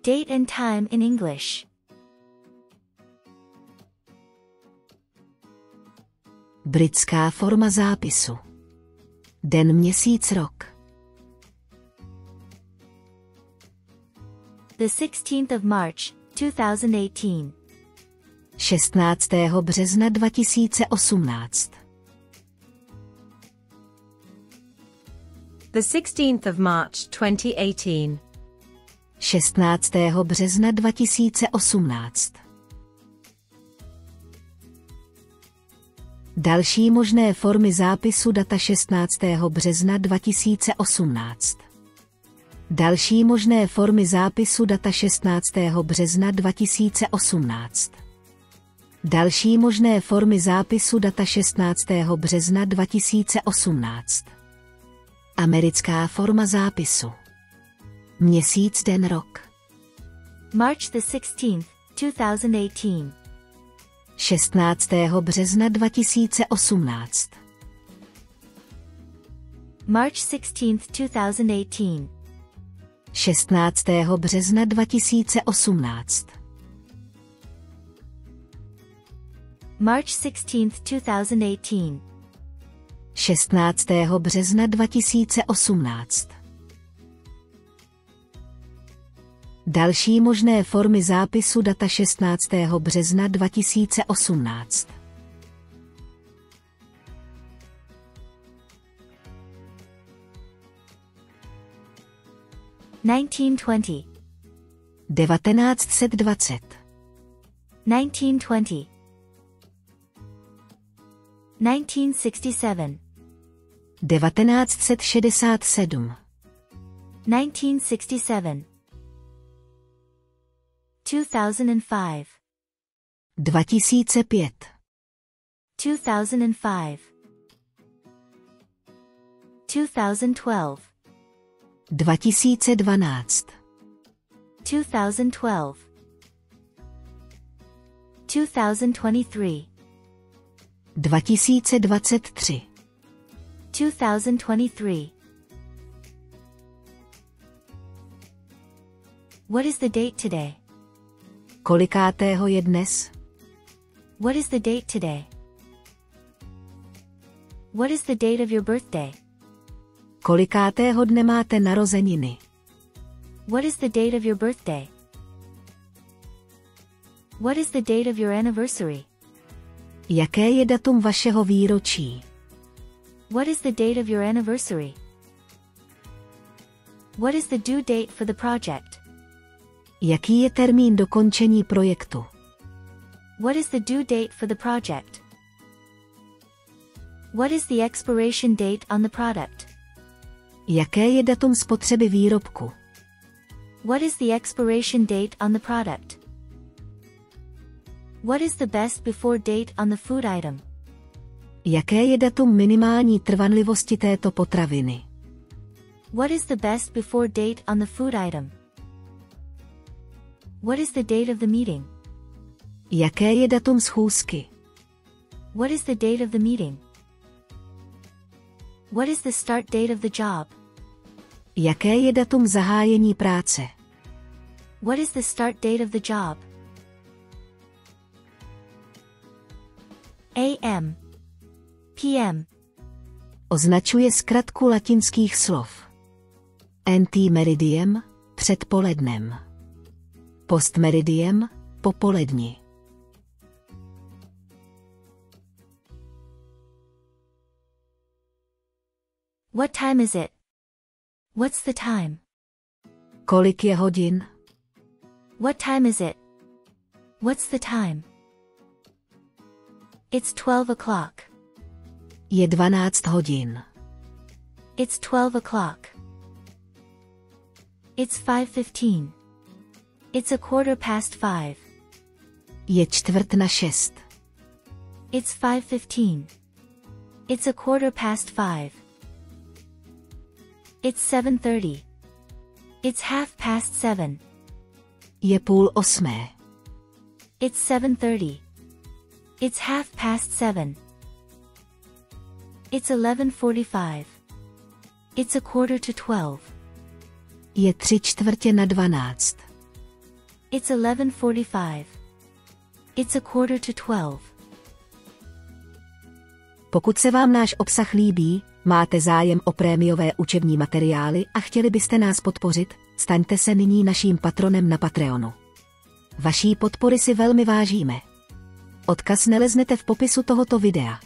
Date and time in English. Britská forma zápisu. Den, měsíc, rok. The 16th of March, 2018. 16. března 2018. The 16th of March 2018. 16. března 2018. Další možné formy zápisu data 16. března 2018. Další možné formy zápisu data 16. března 2018. Další možné formy zápisu data 16. března 2018. Americká forma zápisu. Měsíc, den, rok. March the 16th, 2018. 16. března 2018. March 16th, 2018. 16. března 2018. March 16th, 2018. 16. března 2018. Další možné formy zápisu data 16. března 2018. (1920). 1920. 1920. 1967. 1967. 1967. 2005. 2005. 2005. 2012. 2012. 2012. 2023. 2023. 2023. What is the date today? Kolikátého je dnes? What is the date today? What is the date of your birthday? Kolikátého dne máte narozeniny? What is the date of your birthday? What is the date of your anniversary? Jaké je datum vašeho výročí? What is the date of your anniversary? What is the due date for the project? Jaký je termín dokončení projektu? What is the due date for the project? What is the expiration date on the product? Jaké je datum spotřeby výrobku? What is the expiration date on the product? What is the best before date on the food item? Jaké je datum minimální trvanlivosti této potraviny? What is the best before date on the food item? What is the date of the meeting? Jaké je datum schůzky? What is the date of the meeting? What is the start date of the job? Jaké je datum zahájení práce? What is the start date of the job? AM. PM. Označuje zkratku latinských slov. Antemeridiem, předpolednem. Postmeridiem, popoledni. What time is it? What's the time? Kolik je hodin? What time is it? What's the time? It's 12 o'clock. Je 12 hodin. It's 12 o'clock. It's 5:15. It's 5:15. Je 5:15. It's 5:15. It's 5:15. It's 7:30. It's 7:30. Je 7:30. It's 7:30. It's 7:30. It's 11:45. It's 11:45. Je 3/4 na 12. It's 11:45. It's 11:45. Pokud se vám náš obsah líbí, máte zájem o prémiové učební materiály a chtěli byste nás podpořit, staňte se nyní naším patronem na Patreonu. Vaší podpory si velmi vážíme. Odkaz naleznete v popisu tohoto videa.